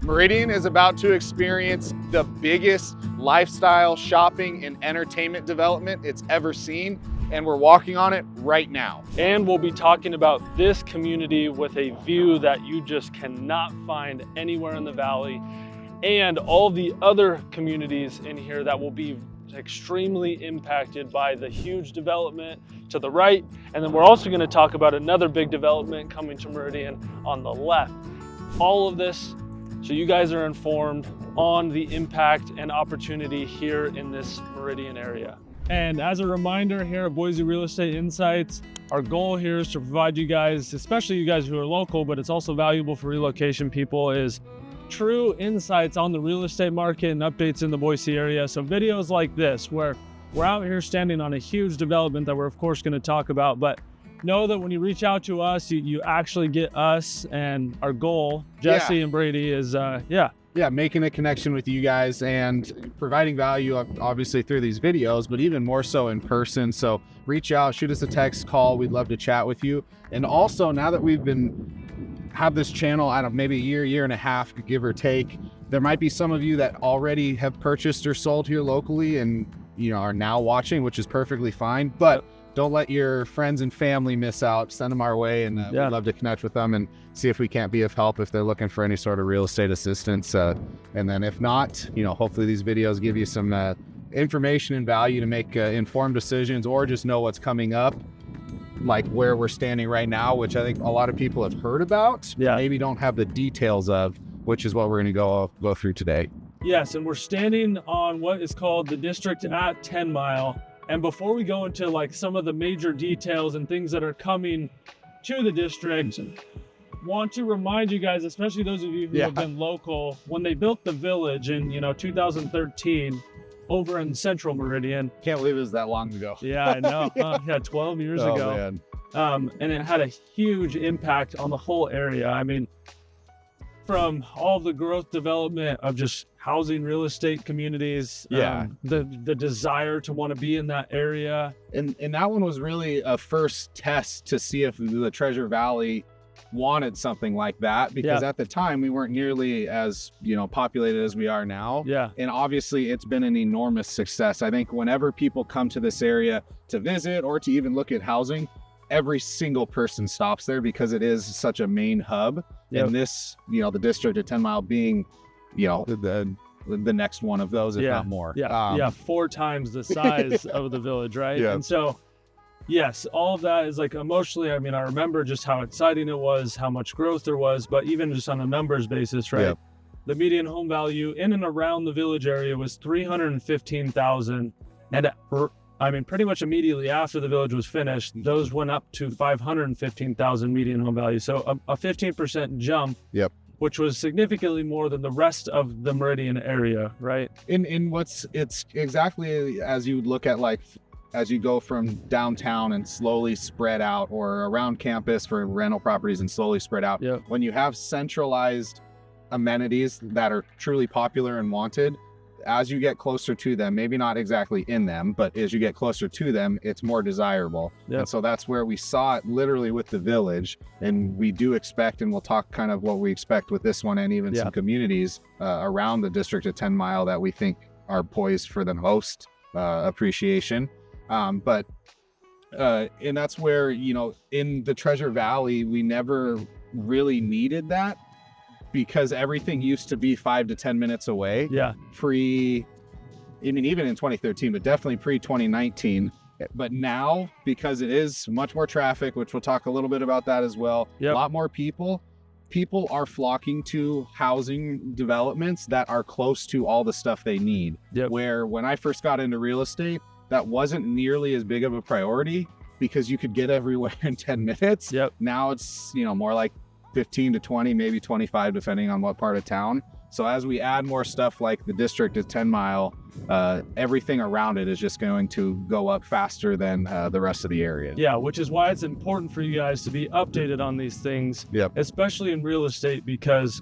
Meridian is about to experience the biggest lifestyle, shopping, and entertainment development it's ever seen, and we're walking on it right now. And we'll be talking about this community with a view that you just cannot find anywhere in the valley, and all the other communities in here that will be extremely impacted by the huge development to the right. And then we're also going to talk about another big development coming to Meridian on the left. All of this so you guys are informed on the impact and opportunity here in this Meridian area. And as a reminder here at Boise Real Estate Insights, our goal here is to provide you guys, especially you guys who are local, but it's also valuable for relocation people, is true insights on the real estate market and updates in the Boise area. So videos like this, where we're out here standing on a huge development that we're of course going to talk about, but know that when you reach out to us, you actually get us, and our goal, Jesse and Brady, is making a connection with you guys and providing value, obviously through these videos, but even more so in person. So reach out, shoot us a text, call. We'd love to chat with you. And also, now that we've have this channel, I don't know, maybe a year and a half, give or take, there might be some of you that already have purchased or sold here locally and are now watching, which is perfectly fine. But don't let your friends and family miss out. Send them our way, and we'd love to connect with them and see if we can't be of help if they're looking for any sort of real estate assistance. And then if not, hopefully these videos give you some information and value to make informed decisions, or just know what's coming up, like where we're standing right now, which I think a lot of people have heard about, maybe don't have the details of, which is what we're going to go through today. Yes, and we're standing on what is called the district at 10 Mile. And before we go into like some of the major details and things that are coming to the district, want to remind you guys, especially those of you who have been local, when they built the village in 2013 over in Central Meridian. Can't believe it was that long ago. Yeah, I know. 12 years ago. Man. And it had a huge impact on the whole area. I mean, from all the growth development of just housing, real estate communities, the desire to want to be in that area. And that one was really a first test to see if the Treasure Valley wanted something like that, because at the time we weren't nearly as populated as we are now. And obviously it's been an enormous success. I think whenever people come to this area to visit or to even look at housing, every single person stops there because it is such a main hub. And this, the district at 10 Mile being, the next one of those, if not more. 4 times the size of the village, right? And so, yes, all of that is like emotionally, I mean, I remember just how exciting it was, how much growth there was, but even just on a numbers basis, right? The median home value in and around the village area was $315,000. And I mean, pretty much immediately after the village was finished, those went up to $515,000 median home value. So a 15% jump, which was significantly more than the rest of the Meridian area, right? It's exactly as you would look at, like, as you go from downtown and slowly spread out, or around campus for rental properties and slowly spread out. When you have centralized amenities that are truly popular and wanted, as you get closer to them, maybe not exactly in them, but as you get closer to them, it's more desirable. And so that's where we saw it literally with the village. And we do expect, and we'll talk kind of what we expect with this one, and even some communities around the district at 10 Mile that we think are poised for the most appreciation. And that's where, in the Treasure Valley, we never really needed that, because everything used to be 5 to 10 minutes away. Even in 2013, but definitely pre-2019. But now, because it is much more traffic, which we'll talk a little bit about that as well, a lot more people are flocking to housing developments that are close to all the stuff they need. Where when I first got into real estate, that wasn't nearly as big of a priority, because you could get everywhere in 10 minutes. Now it's, more like 15 to 20, maybe 25, depending on what part of town. So as we add more stuff like the district at 10 Mile, everything around it is just going to go up faster than the rest of the area. Which is why it's important for you guys to be updated on these things, especially in real estate, because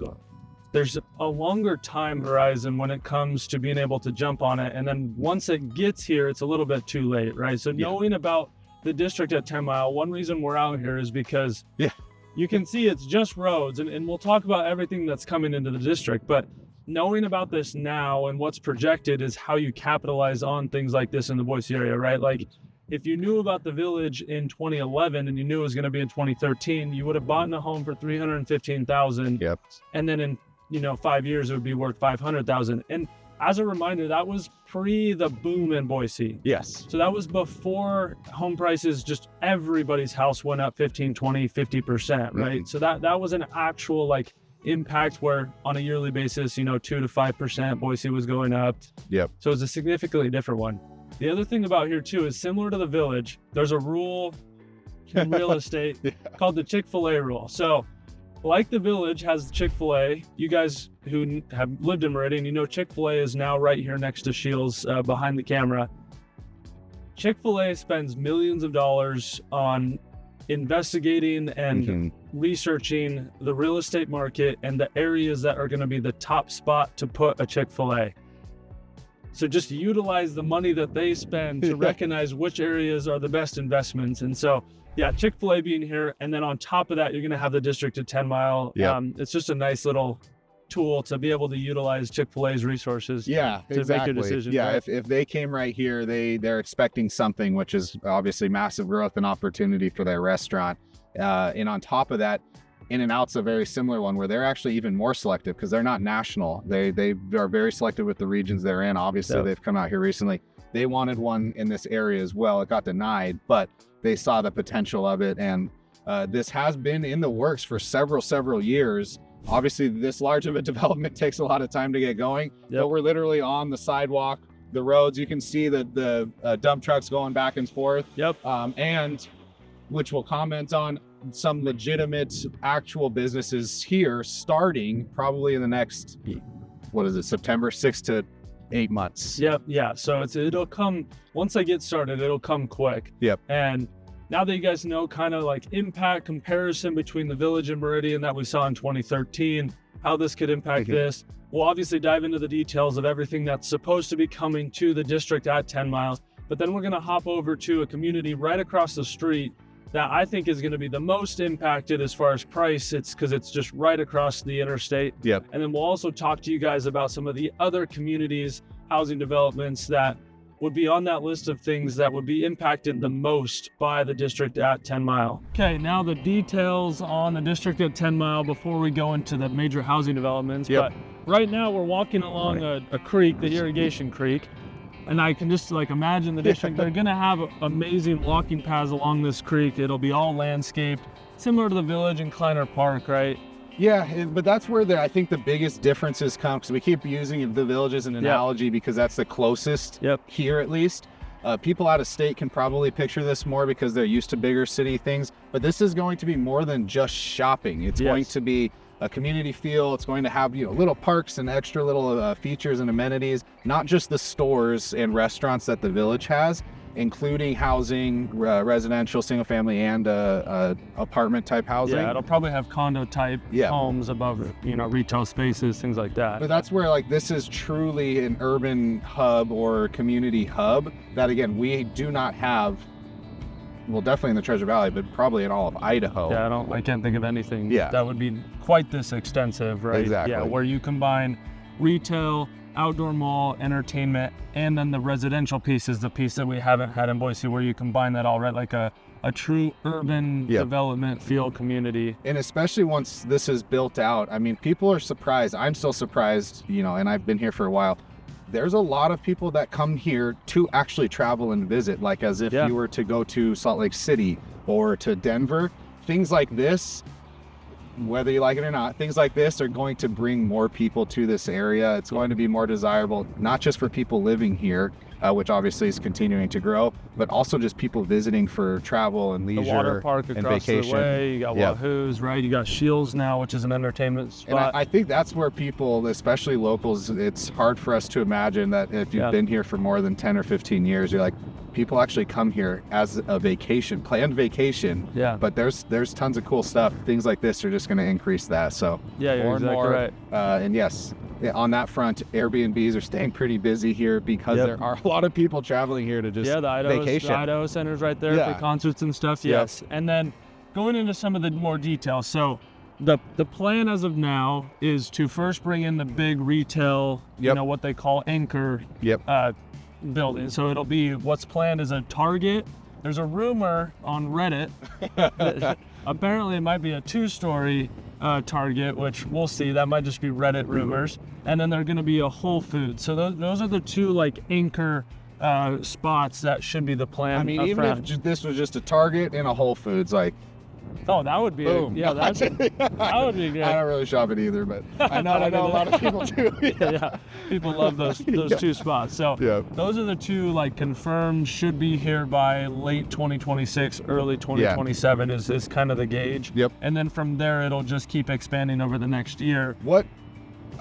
there's a longer time horizon when it comes to being able to jump on it. And then once it gets here, it's a little bit too late, right? So knowing about the district at 10 Mile, one reason we're out here is because you can see it's just roads, and we'll talk about everything that's coming into the district, but knowing about this now and what's projected is how you capitalize on things like this in the Boise area, right? Like if you knew about the village in 2011 and you knew it was going to be in 2013, you would have bought a home for $315,000. Yep. And then in 5 years it would be worth $500,000. And as a reminder, that was pre the boom in Boise. Yes. So that was before home prices, just everybody's house went up 15, 20, 50%, right? Mm-hmm. So that was an actual like impact where on a yearly basis, 2 to 5% Boise was going up. Yep. So it's a significantly different one. The other thing about here too is similar to the village, there's a rule in real estate called the Chick-fil-A rule. So like the village has Chick-fil-A, you guys who have lived in Meridian, Chick-fil-A is now right here next to Shields behind the camera. Chick-fil-A spends millions of dollars on investigating and researching the real estate market and the areas that are going to be the top spot to put a Chick-fil-A. So just utilize the money that they spend to recognize which areas are the best investments. And so, yeah, Chick-fil-A being here. And then on top of that, you're going to have the district at 10 Mile. Yep. It's just a nice little tool to be able to utilize Chick-fil-A's resources to make your decision. Yeah, right? if they came right here, they're expecting something, which is obviously massive growth and opportunity for their restaurant. And on top of that, In-N-Out's a very similar one where they're actually even more selective because they're not national. They are very selective with the regions they're in. Obviously, they've come out here recently. They wanted one in this area as well. It got denied, but they saw the potential of it. And this has been in the works for several years. Obviously, this large of a development takes a lot of time to get going, but we're literally on the sidewalk, the roads. You can see the dump trucks going back and forth. And which we'll comment on, some legitimate actual businesses here starting probably in the next, September, 6 to 8 months. Yeah. So it'll come, once I get started, it'll come quick. And now that you guys know kind of like impact comparison between the village and Meridian that we saw in 2013, how this could impact this, we'll obviously dive into the details of everything that's supposed to be coming to the district at 10 miles. But then we're going to hop over to a community right across the street that I think is going to be the most impacted as far as price. It's because it's just right across the interstate. And then we'll also talk to you guys about some of the other communities, housing developments that would be on that list of things that would be impacted the most by the district at 10 Mile. Okay, now the details on the district at 10 Mile before we go into the major housing developments. But right now we're walking along a creek, the irrigation creek. And I can just imagine the district, they're gonna have amazing walking paths along this creek. It'll be all landscaped, similar to the village in Kleiner Park, right? Yeah, but that's where I think the biggest differences come, because we keep using the village as an analogy because that's the closest here at least. People out of state can probably picture this more because they're used to bigger city things, but this is going to be more than just shopping. It's going to be a community feel. It's going to have little parks and extra little features and amenities, not just the stores and restaurants that the village has, including housing, residential, single family, and apartment type housing. Yeah, it'll probably have condo type homes above retail spaces, things like that. But that's where this is truly an urban hub or community hub that, again, we do not have. Well, definitely in the Treasure Valley, but probably in all of Idaho. Yeah, I can't think of anything that would be quite this extensive, right? Exactly. Yeah, where you combine retail, outdoor mall, entertainment, and then the residential piece is the piece that we haven't had in Boise, where you combine that all, right? Like a true urban development feel community. And especially once this is built out, I mean, people are surprised. I'm still surprised, and I've been here for a while. There's a lot of people that come here to actually travel and visit, like as if you were to go to Salt Lake City or to Denver. Things like this, whether you like it or not, things like this are going to bring more people to this area. It's going to be more desirable, not just for people living here, which obviously is continuing to grow, but also just people visiting for travel and leisure, the water park and across vacation. The way. You got Wahoo's, right? You got Shields now, which is an entertainment spot. And I think that's where people, especially locals, it's hard for us to imagine that if you've been here for more than 10 or 15 years, you're like, people actually come here as a vacation, planned vacation. But there's tons of cool stuff. Things like this are just going to increase that. So more and more. Right. And yes, on that front, Airbnbs are staying pretty busy here because there are a lot of people traveling here to just the vacation. Idaho Center's right there for concerts and stuff. And then going into some of the more details. So the plan as of now is to first bring in the big retail, you know, what they call anchor building. So it'll be, what's planned is a Target. There's a rumor on Reddit that apparently it might be a 2-story Target, which we'll see. That might just be Reddit rumors. And then there's going to be a Whole Foods. So those are the 2 like anchor spots that should be the plan. I mean, even if this was just a Target and a Whole Foods, like, oh, that would be, boom. That would be great. I don't really shop it either, but I know a lot of people do. Yeah, people love those 2 spots. So those are the 2 like confirmed, should be here by late 2026, early 2027 is kind of the gauge. And then from there, it'll just keep expanding over the next year. What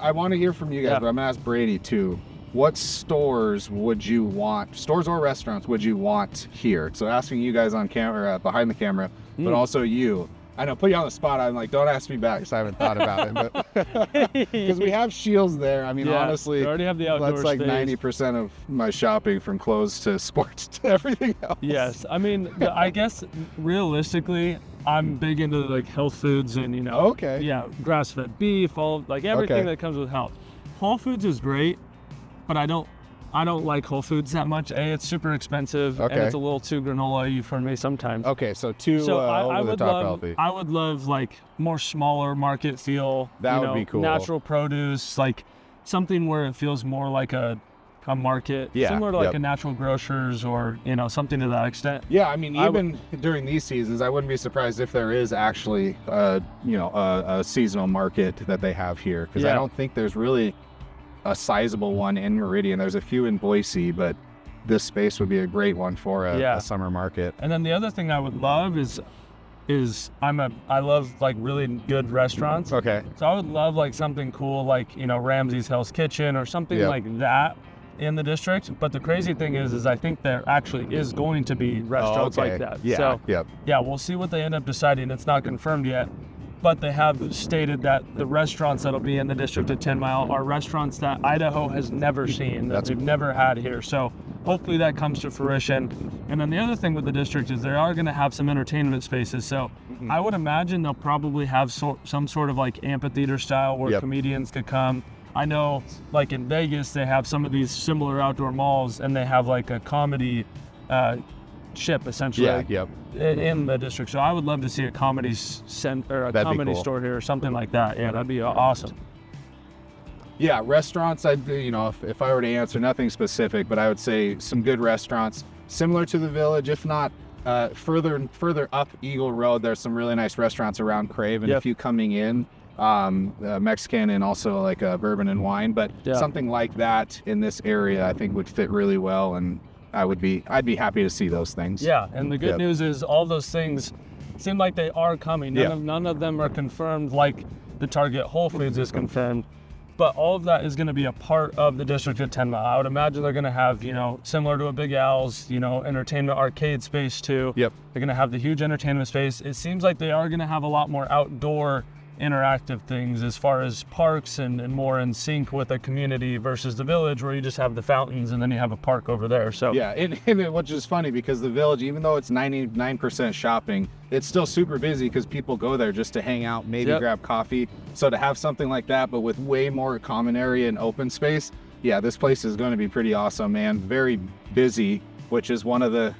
I want to hear from you guys, but I'm gonna ask Brady too. What stores would you want, stores or restaurants would you want here? So asking you guys on camera, behind the camera, but also you. I know, put you on the spot. I'm like, don't ask me back because I haven't thought about it. But because we have Shields there. I mean, honestly, we already have the outdoor that's like space. 90% of my shopping, from clothes to sports to everything else. Yes, I mean, I guess realistically, I'm big into like health foods and, you know, grass-fed beef, all like everything that comes with health. Whole Foods is great, but I don't like Whole Foods that much. It's super expensive and it's a little too granola-y for me sometimes. So I would love like more smaller market feel. That would be cool. Natural produce, like something where it feels more like a market, similar to like a natural grocers or, you know, something to that extent. Yeah, I mean, even during these seasons, I wouldn't be surprised if there is actually, a seasonal market that they have here, because I don't think there's really a sizable one in Meridian. There's a few in Boise, but this space would be a great one for a summer market. And then the other thing I would love is I love like really good restaurants. So I would love like something cool like, you know, Ramsey's Hell's Kitchen or something like that in the district. But the crazy thing is I think there actually is going to be restaurants like that. So we'll see what they end up deciding. It's not confirmed yet. But they have stated that the restaurants that'll be in the district at 10 Mile are restaurants that Idaho has never seen, that we've never had here. So hopefully that comes to fruition. And then the other thing with the district is they are going to have some entertainment spaces. So I would imagine they'll probably have some sort of like amphitheater style where comedians could come. I know like in Vegas, they have some of these similar outdoor malls and they have like a comedy ship essentially in the district. So I would love to see a comedy center or a comedy store here or something like that. Yeah, that'd be awesome. Yeah, restaurants, if I were to answer, nothing specific, but I would say some good restaurants similar to the Village, if not further up Eagle Road. There's some really nice restaurants around Crave and a few coming in, Mexican and also like bourbon and wine, but something like that in this area I think would fit really well, and I'd be happy to see those things. Yeah, and the good news is all those things seem like they are coming. None of them are confirmed like the Target Whole Foods is confirmed, but all of that is going to be a part of the district at 10 Mile. I would imagine they're going to have, similar to a Big Al's, entertainment arcade space too. They're going to have the huge entertainment space. It seems like they are going to have a lot more outdoor interactive things as far as parks and more in sync with a community versus the Village where you just have the fountains and then you have a park over there. So and which is funny because the Village, even though it's 99% shopping, it's still super busy because people go there just to hang out, maybe grab coffee. So to have something like that but with way more common area and open space, this place is going to be pretty awesome and very busy, which is one of the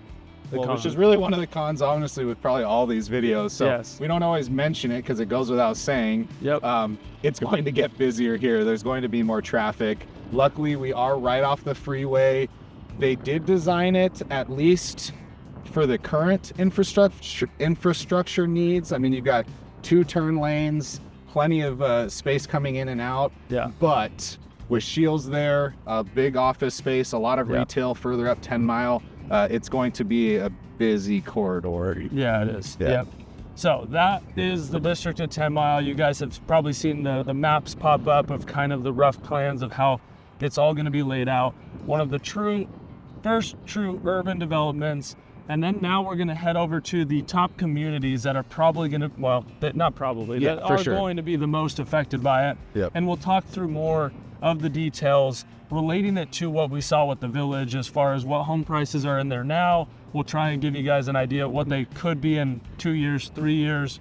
which is really one of the cons, honestly, with probably all these videos. So we don't always mention it because it goes without saying. It's going to get busier here. There's going to be more traffic. Luckily, we are right off the freeway. They did design it at least for the current infrastructure needs. I mean, you've got 2 turn lanes, plenty of space coming in and out. But with Shields there, a big office space, a lot of retail further up 10 Mile. It's going to be a busy corridor. Yeah, it is. So that is the district at 10 Mile. You guys have probably seen the maps pop up of kind of the rough plans of how it's all going to be laid out. One of the first true urban developments. And then now we're going to head over to the top communities that are probably going to, that are going to be the most affected by it. And we'll talk through more of the details, relating it to what we saw with the village as far as what home prices are in there now. We'll try and give you guys an idea of what they could be in 2 years, 3 years,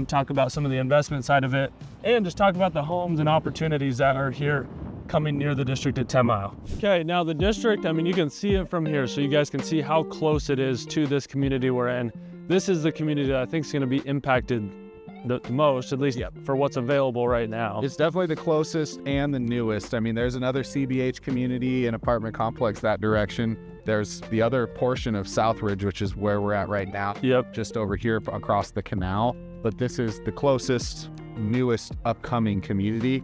talk about some of the investment side of it, and just talk about the homes and opportunities that are here coming near the district at 10 Mile. Okay, now the district, I mean, you can see it from here, so you guys can see how close it is to this community we're in. This is the community that I think is going to be impacted the most, at least for what's available right now. It's definitely the closest and the newest. I mean, there's another CBH community and apartment complex that direction. There's the other portion of Southridge, which is where we're at right now. Yep. Just over here across the canal. But this is the closest, newest upcoming community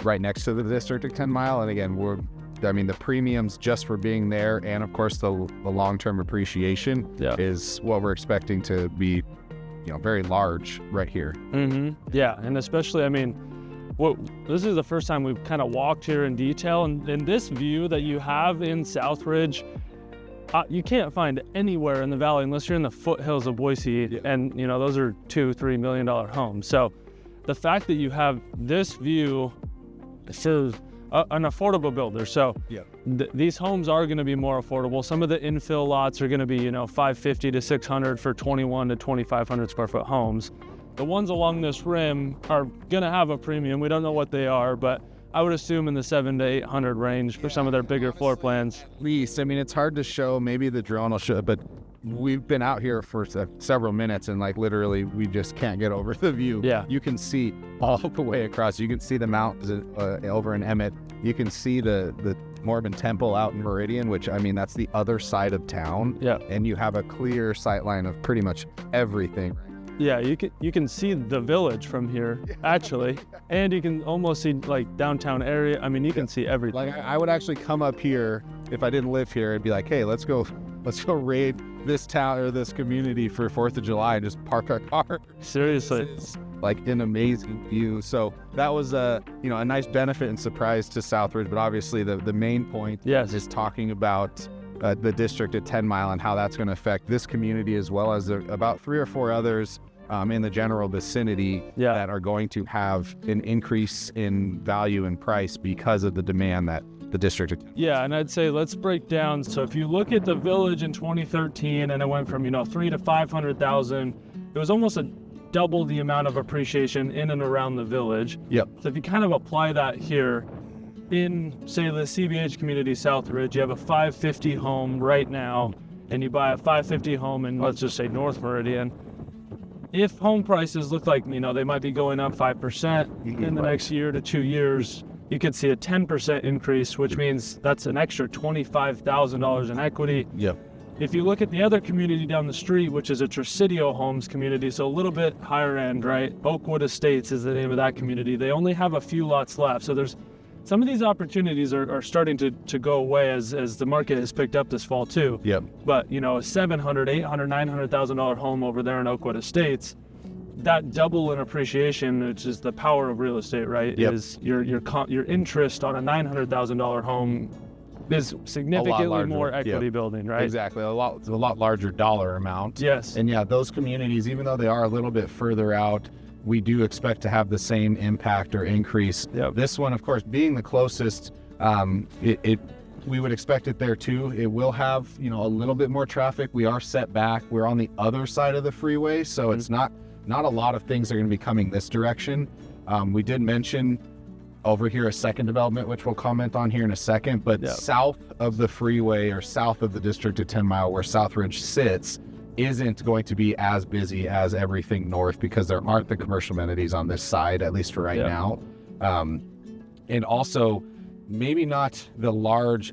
right next to the district at 10 Mile. And again, the premiums just for being there, and of course the long-term appreciation is what we're expecting to be, very large right here. Yeah, and especially, I mean, this is the first time we've kind of walked here in detail, and this view that you have in Southridge, you can't find anywhere in the valley unless you're in the foothills of Boise, and those are $2-3 million homes. So the fact that you have this view for an affordable builder, so these homes are going to be more affordable. Some of the infill lots are going to be $550 to $600 for 21 to 2,500 square foot homes. The ones along this rim are going to have a premium. We don't know what they are, but I would assume in the 700 to 800 range for some of their bigger floor plans. At least, I mean, it's hard to show. Maybe the drone will show, but we've been out here for several minutes, and literally we just can't get over the view. Yeah, you can see all the way across. You can see the mountains over in Emmett. You can see the Mormon temple out in Meridian, which, I mean, that's the other side of town. Yeah, and you have a clear sight line of pretty much everything. Yeah, you can see the village from here, actually, and you can almost see downtown area. I mean, you can see everything. I would actually come up here if I didn't live here and be like, hey, let's go raid this town or this community for 4th of July and just park our car. Seriously. It's an amazing view. So that was a nice benefit and surprise to Southridge, but obviously the main point is talking about the district at 10 Mile and how that's going to affect this community, as well as about 3 or 4 others in the general vicinity that are going to have an increase in value and price because of the demand that the district. Yeah, and I'd say let's break down. So if you look at the village in 2013, and it went from 3 to 500,000, it was almost double the amount of appreciation in and around the village. Yep. So if you kind of apply that here in, say, the CBH community Southridge, you have a 550 home right now, and you buy a 550 home in, let's just say, North Meridian. If home prices look like they might be going up 5% in the next year to 2 years, you could see a 10% increase, which means that's an extra $25,000 in equity. Yep. If you look at the other community down the street, which is a Tresidio Homes community, so a little bit higher end, right? Oakwood Estates is the name of that community. They only have a few lots left. So there's some of these opportunities are starting to go away as the market has picked up this fall too. Yep. But a $700,000, $800,000, $900,000 home over there in Oakwood Estates, that double in appreciation, which is the power of real estate, right? Yep. Is your interest on a $900,000 home is significantly more equity building, right? Exactly, a lot larger dollar amount. Yes. And those communities, even though they are a little bit further out, we do expect to have the same impact or increase. Yep. This one, of course, being the closest, we would expect it there too. It will have a little bit more traffic. We are set back. We're on the other side of the freeway, so it's not a lot of things are going to be coming this direction. We did mention over here a second development, which we'll comment on here in a second, but south of the freeway or south of the district at 10 Mile, where Southridge sits, isn't going to be as busy as everything north because there aren't the commercial amenities on this side, at least for right now. And also maybe not the large,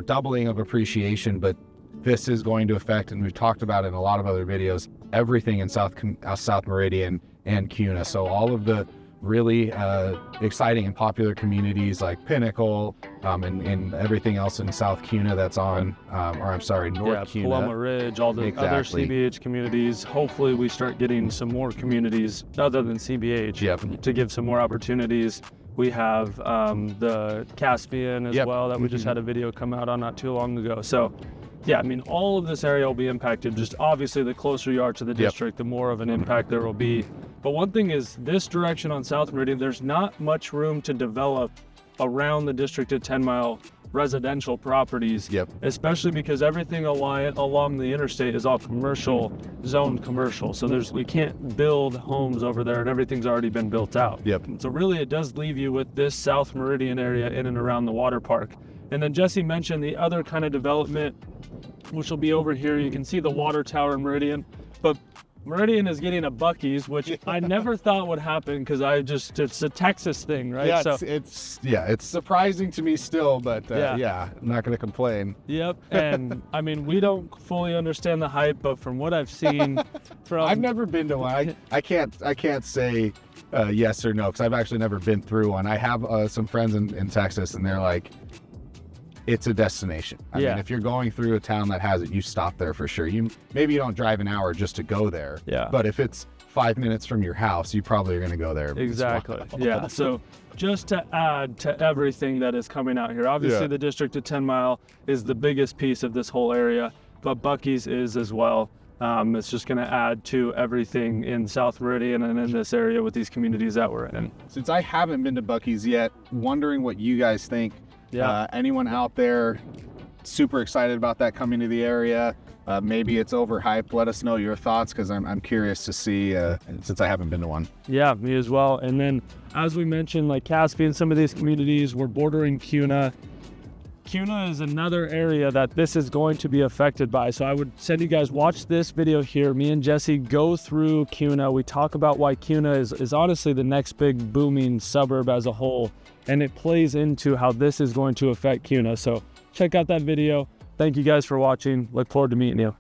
doubling of appreciation, but this is going to affect, and we've talked about it in a lot of other videos, everything in South Meridian and Kuna. So all of the really exciting and popular communities like Pinnacle and everything else in South Kuna that's on, North Kuna. Paloma Ridge, all the other CBH communities. Hopefully we start getting some more communities other than CBH to give some more opportunities. We have the Caspian as well that we just had a video come out on not too long ago. So yeah, I mean, all of this area will be impacted. Just obviously the closer you are to the district, the more of an impact there will be. But one thing is this direction on South Meridian, there's not much room to develop around the District of 10 Mile residential properties, especially because everything along the interstate is all zoned commercial. So we can't build homes over there, and everything's already been built out. So really it does leave you with this South Meridian area in and around the water park. And then Jesse mentioned the other kind of development, which will be over here. You can see the water tower in Meridian, but Meridian is getting a Buc-ee's, which I never thought would happen because it's a Texas thing, right? Yeah, it's surprising to me still, but I'm not going to complain. Yep, and I mean, we don't fully understand the hype, but from what I've seen I've never been to one. I can't say yes or no because I've actually never been through one. I have some friends in Texas, and they're like, it's a destination. I mean, if you're going through a town that has it, you stop there for sure. Maybe you don't drive an hour just to go there. But if it's 5 minutes from your house, you probably are going to go there. Exactly. Yeah. So just to add to everything that is coming out here, obviously the District of 10 Mile is the biggest piece of this whole area, but Buc-ee's is as well. It's just going to add to everything in South Meridian and in this area with these communities that we're in. Since I haven't been to Buc-ee's yet, wondering what you guys think. Anyone out there super excited about that coming to the area? Maybe it's overhyped. Let us know your thoughts because I'm curious to see since I haven't been to one. Yeah, me as well. And then as we mentioned, like Caspian, some of these communities, we're bordering Kuna. Kuna is another area that this is going to be affected by. So I would send you guys watch this video here. Me and Jesse go through Kuna. We talk about why Kuna is honestly the next big booming suburb as a whole. And it plays into how this is going to affect Kuna. So check out that video. Thank you guys for watching. Look forward to meeting you.